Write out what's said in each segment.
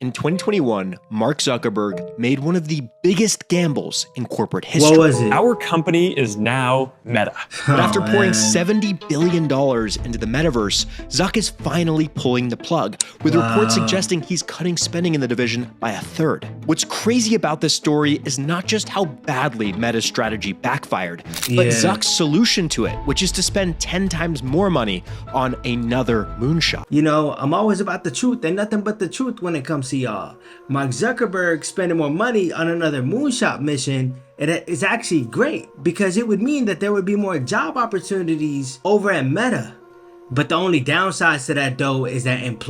In 2021, Mark Zuckerberg made one of the biggest gambles in corporate history. What was it? Our company is now Meta. But after pouring $70 billion into the Metaverse, Zuck is finally pulling the plug, with reports suggesting he's cutting spending in the division by a third. What's crazy about this story is not just how badly Meta's strategy backfired, but Zuck's solution to it, which is to spend 10 times more money on another moonshot. You know, I'm always about the truth and nothing but the truth when it comes to y'all. Mark Zuckerberg spending more money on another moonshot mission, it is actually great because it would mean that there would be more job opportunities over at Meta. But the only downside to that though is that current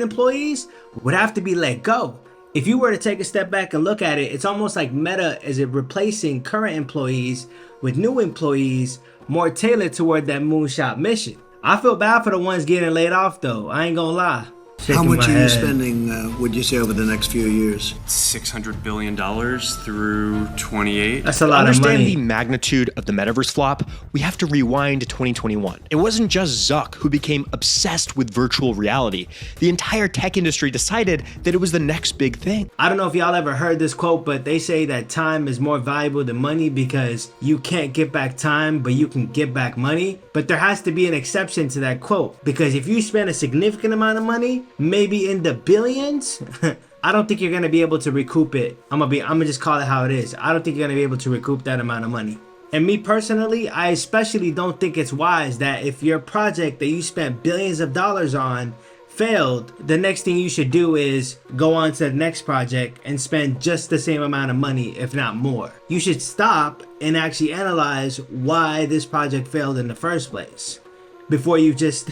employees would have to be let go. If you were to take a step back and look at it, it's almost like Meta is replacing current employees with new employees more tailored toward that moonshot mission. I feel bad for the ones getting laid off though, I ain't gonna lie. How much are you spending, would you say, over the next few years? $600 billion through 28. That's a lot To of understand money. the magnitude of the Metaverse flop, we have to rewind to 2021. It wasn't just Zuck who became obsessed with virtual reality. The entire tech industry decided that it was the next big thing. I don't know if y'all ever heard this quote, but they say that time is more valuable than money because you can't get back time, but you can get back money. But there has to be an exception to that quote, because if you spend a significant amount of money, maybe in the billions, I don't think you're gonna be able to recoup it. I'm gonna just call it how it is. I don't think you're gonna be able to recoup that amount of money. And me personally, I especially don't think it's wise that if your project that you spent billions of dollars on failed, the next thing you should do is go on to the next project and spend just the same amount of money, if not more. You should stop and actually analyze why this project failed in the first place before you just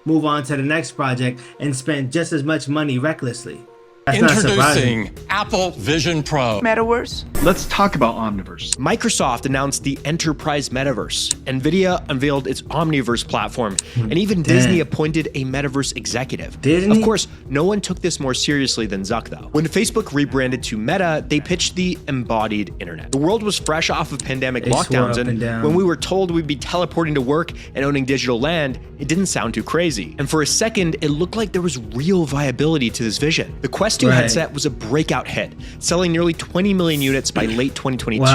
move on to the next project and spend just as much money recklessly. That's not surprising. Introducing Apple Vision Pro. Metaverse? Let's talk about Omniverse. Microsoft announced the Enterprise Metaverse. Nvidia unveiled its Omniverse platform, and even Disney appointed a Metaverse executive. Disney? Of course, no one took this more seriously than Zuck, though. When Facebook rebranded to Meta, they pitched the embodied internet. The world was fresh off of pandemic lockdowns, and when we were told we'd be teleporting to work and owning digital land, it didn't sound too crazy. And for a second, it looked like there was real viability to this vision. The Quest 2 headset was a breakout hit, selling nearly 20 million units by late 2022,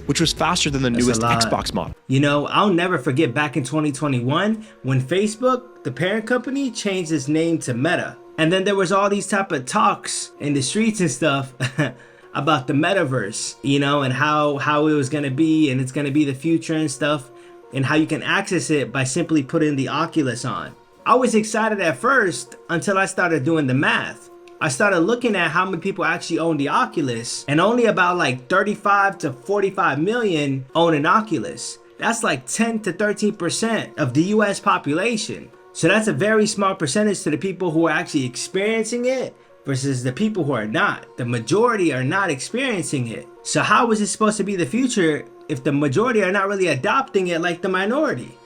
which was faster than the newest Xbox model. You know, I'll never forget back in 2021 when Facebook, the parent company, changed its name to Meta. And then there was all these type of talks in the streets and stuff about the Metaverse, you know, and how it was going to be, and it's going to be the future and stuff, and how you can access it by simply putting the Oculus on. I was excited at first until I started doing the math. I started looking at how many people actually own the Oculus, and only about like 35 to 45 million own an Oculus. That's like 10 to 13% of the US population. So that's a very small percentage to the people who are actually experiencing it versus the people who are not. The majority are not experiencing it. So how is it supposed to be the future if the majority are not really adopting it like the minority?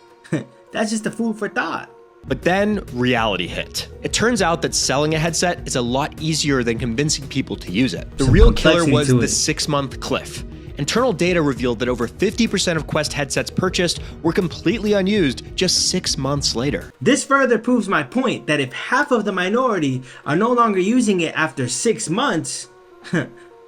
That's just a food for thought. But then reality hit. It turns out that selling a headset is a lot easier than convincing people to use it. The real killer was the 6-month cliff. Internal data revealed that over 50% of Quest headsets purchased were completely unused just 6 months later. This further proves my point that if half of the minority are no longer using it after 6 months,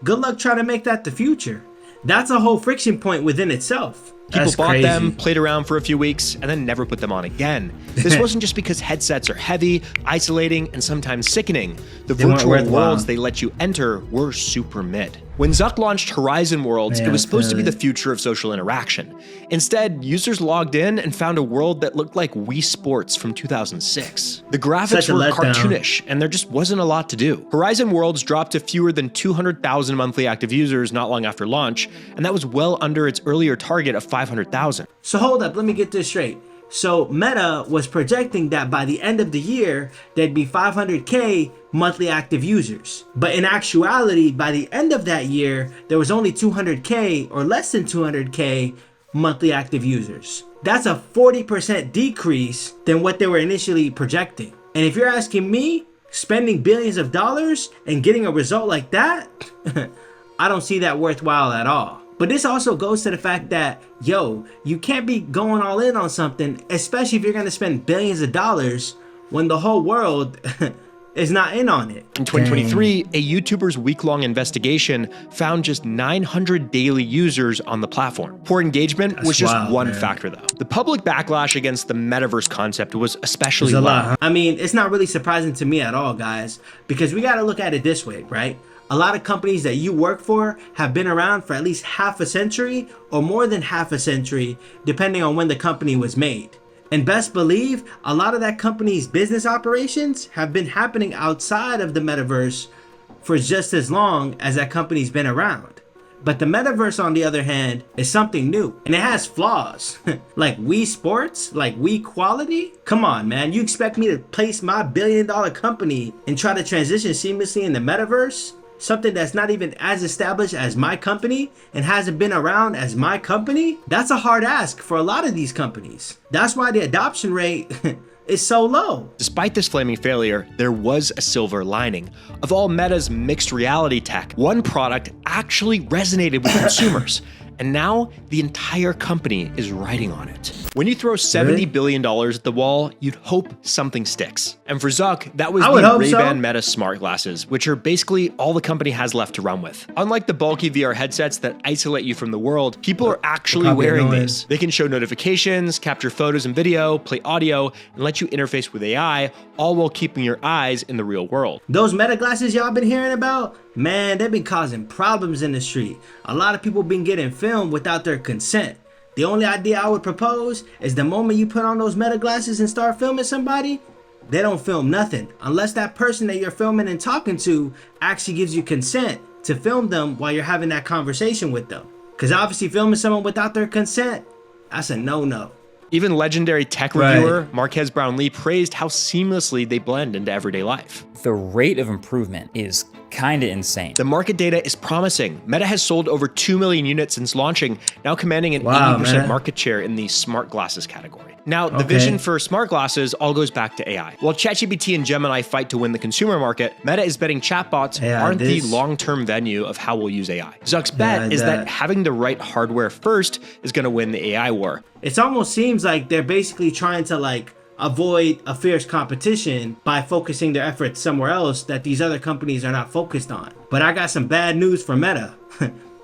good luck trying to make that the future. That's a whole friction point within itself. People bought them, played around for a few weeks, and then never put them on again. This wasn't just because headsets are heavy, isolating, and sometimes sickening. The virtual worlds they let you enter were super mid. When Zuck launched Horizon Worlds, it was supposed to be the future of social interaction. Instead, users logged in and found a world that looked like Wii Sports from 2006. The graphics were cartoonish, and there just wasn't a lot to do. Horizon Worlds dropped to fewer than 200,000 monthly active users not long after launch, and that was well under its earlier target of 500,000. So hold up, let me get this straight. So Meta was projecting that by the end of the year, there'd be 500K monthly active users. But in actuality, by the end of that year, there was only 200K or less than 200K monthly active users. That's a 40% decrease than what they were initially projecting. And if you're asking me, spending billions of dollars and getting a result like that, I don't see that worthwhile at all. But this also goes to the fact that, yo, you can't be going all in on something, especially if you're going to spend billions of dollars when the whole world is not in on it. In 2023, a YouTuber's week-long investigation found just 900 daily users on the platform. Poor engagement was just one factor, though. The public backlash against the metaverse concept was especially loud. I mean, it's not really surprising to me at all, guys, because we got to look at it this way, right? A lot of companies that you work for have been around for at least half a century or more than half a century, depending on when the company was made. And best believe, a lot of that company's business operations have been happening outside of the metaverse for just as long as that company's been around. But the metaverse, on the other hand, is something new, and it has flaws. Like Wii Sports, like Wii quality? Come on, man, you expect me to place my billion-dollar company and try to transition seamlessly in the metaverse? Something that's not even as established as my company and hasn't been around as my company? That's a hard ask for a lot of these companies. That's why the adoption rate is so low. Despite this flaming failure, there was a silver lining. Of all Meta's mixed reality tech, one product actually resonated with consumers. And now the entire company is riding on it. When you throw $70 billion at the wall, you'd hope something sticks. And for Zuck, that was the Ray-Ban Meta smart glasses, which are basically all the company has left to run with. Unlike the bulky VR headsets that isolate you from the world, people are actually wearing these. They can show notifications, capture photos and video, play audio, and let you interface with AI, all while keeping your eyes in the real world. Those Meta glasses y'all been hearing about? Man, they've been causing problems in the street. A lot of people been getting filmed without their consent. The only idea I would propose is the moment you put on those Meta glasses and start filming somebody, they don't film nothing unless that person that you're filming and talking to actually gives you consent to film them while you're having that conversation with them. Because obviously filming someone without their consent, that's a no-no. Even legendary tech reviewer Marquez Brownlee praised how seamlessly they blend into everyday life. The rate of improvement is kind of insane. The market data is promising. Meta has sold over 2 million units since launching, now commanding an 80% market share in the smart glasses category. Now, the vision for smart glasses all goes back to AI. While ChatGPT and Gemini fight to win the consumer market, Meta is betting chatbots aren't the long-term venue of how we'll use AI. Zuck's bet is that having the right hardware first is going to win the AI war. It almost seems like they're basically trying to avoid a fierce competition by focusing their efforts somewhere else that these other companies are not focused on. But I got some bad news for Meta.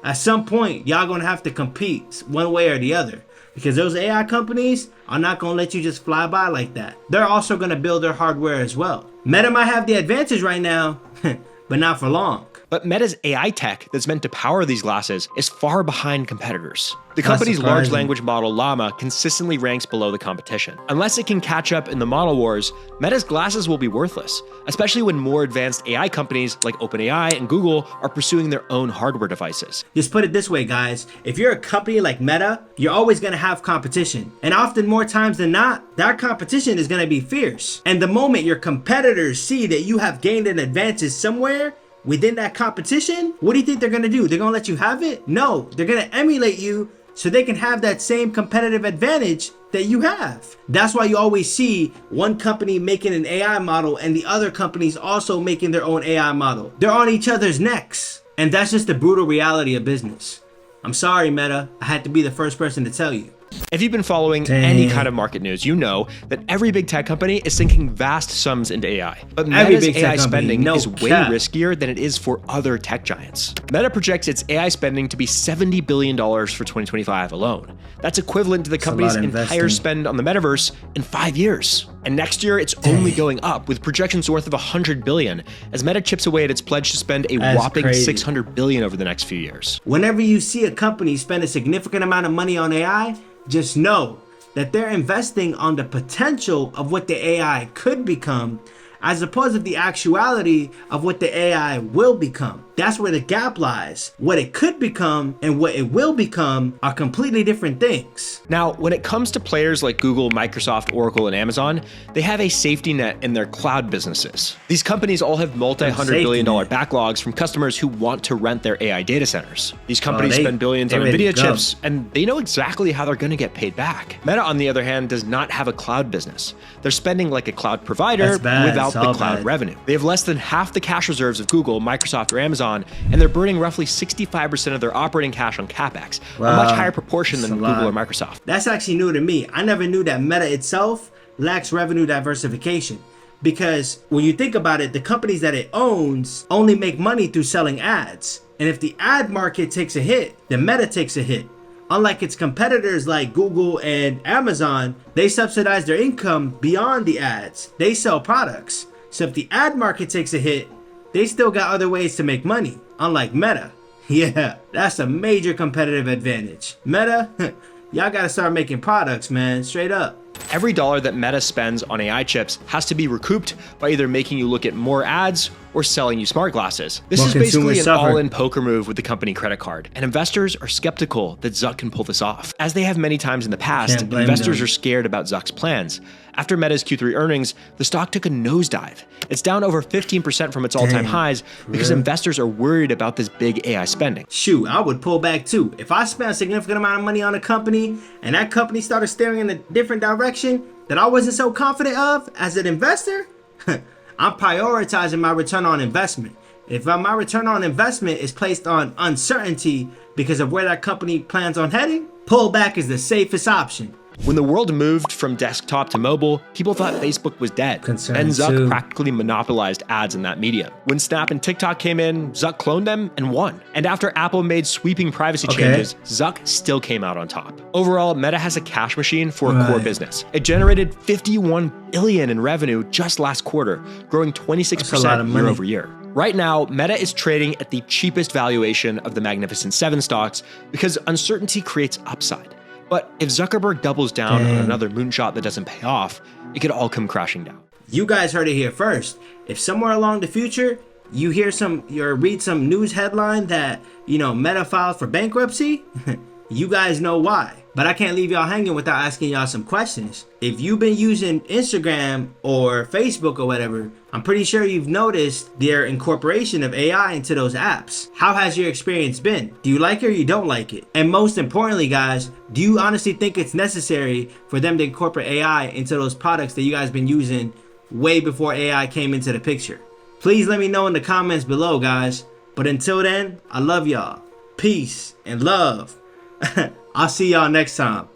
At some point, y'all gonna have to compete one way or the other, because those AI companies are not gonna let you just fly by like that. They're also gonna build their hardware as well. Meta might have the advantage right now, but not for long. But Meta's AI tech that's meant to power these glasses is far behind competitors. The company's large language model Llama consistently ranks below the competition. Unless it can catch up in the model wars, Meta's glasses will be worthless, especially when more advanced AI companies like OpenAI and Google are pursuing their own hardware devices. Just put it this way, guys. If you're a company like Meta, you're always gonna have competition. And often more times than not, that competition is gonna be fierce. And the moment your competitors see that you have gained an advantage somewhere, within that competition, what do you think they're gonna do? They're gonna let you have it? No, they're gonna emulate you so they can have that same competitive advantage that you have. That's why you always see one company making an AI model and the other companies also making their own AI model. They're on each other's necks. And that's just the brutal reality of business. I'm sorry, Meta. I had to be the first person to tell you. If you've been following any kind of market news, you know that every big tech company is sinking vast sums into AI. But Meta's AI spending is way riskier than it is for other tech giants. Meta projects its AI spending to be $70 billion for 2025 alone. That's equivalent to the company's entire spend on the metaverse in 5 years. And next year, it's only going up, with projections north of $100 billion, as Meta chips away at its pledge to spend a whopping $600 billion over the next few years. Whenever you see a company spend a significant amount of money on AI, just know that they're investing on the potential of what the AI could become, as opposed to the actuality of what the AI will become. That's where the gap lies. What it could become and what it will become are completely different things. Now, when it comes to players like Google, Microsoft, Oracle, and Amazon, they have a safety net in their cloud businesses. These companies all have multi-hundred billion dollar backlogs from customers who want to rent their AI data centers. These companies spend billions on NVIDIA chips, and they know exactly how they're going to get paid back. Meta, on the other hand, does not have a cloud business. They're spending like a cloud provider without the cloud revenue. They have less than half the cash reserves of Google, Microsoft, or Amazon, and they're burning roughly 65% of their operating cash on CapEx, a much higher proportion than Google or Microsoft. That's actually new to me. I never knew that Meta itself lacks revenue diversification. because when you think about it, the companies that it owns only make money through selling ads. And if the ad market takes a hit, then Meta takes a hit. Unlike its competitors like Google and Amazon, they subsidize their income beyond the ads. They sell products. So if the ad market takes a hit, they still got other ways to make money, unlike Meta. Yeah, that's a major competitive advantage. Meta, y'all gotta start making products, man, straight up. Every dollar that Meta spends on AI chips has to be recouped by either making you look at more ads or selling you smart glasses. This is basically an all-in poker move with the company credit card, and investors are skeptical that Zuck can pull this off. As they have many times in the past, investors are scared about Zuck's plans. After Meta's Q3 earnings, the stock took a nosedive. It's down over 15% from its all-time highs because investors are worried about this big AI spending. Shoot, I would pull back too. If I spent a significant amount of money on a company and that company started staring in a different direction that I wasn't so confident of as an investor, I'm prioritizing my return on investment. If my return on investment is placed on uncertainty because of where that company plans on heading, pullback is the safest option. When the world moved from desktop to mobile, people thought Facebook was dead. And Zuck practically monopolized ads in that medium. When Snap and TikTok came in, Zuck cloned them and won. And after Apple made sweeping privacy changes, Zuck still came out on top. Overall, Meta has a cash machine for a core business. It generated $51 billion in revenue just last quarter, growing 26% year over year. Right now, Meta is trading at the cheapest valuation of the Magnificent Seven stocks because uncertainty creates upside. But if Zuckerberg doubles down on another moonshot that doesn't pay off, it could all come crashing down. You guys heard it here first. If somewhere along the future, you hear or read some news headline that, Meta filed for bankruptcy, you guys know why. But I can't leave y'all hanging without asking y'all some questions. If you've been using Instagram or Facebook or whatever, I'm pretty sure you've noticed their incorporation of AI into those apps. How has your experience been? Do you like it or you don't like it? And most importantly, guys, do you honestly think it's necessary for them to incorporate AI into those products that you guys been using way before AI came into the picture? Please let me know in the comments below, guys. But until then, I love y'all. Peace and love. I'll see y'all next time.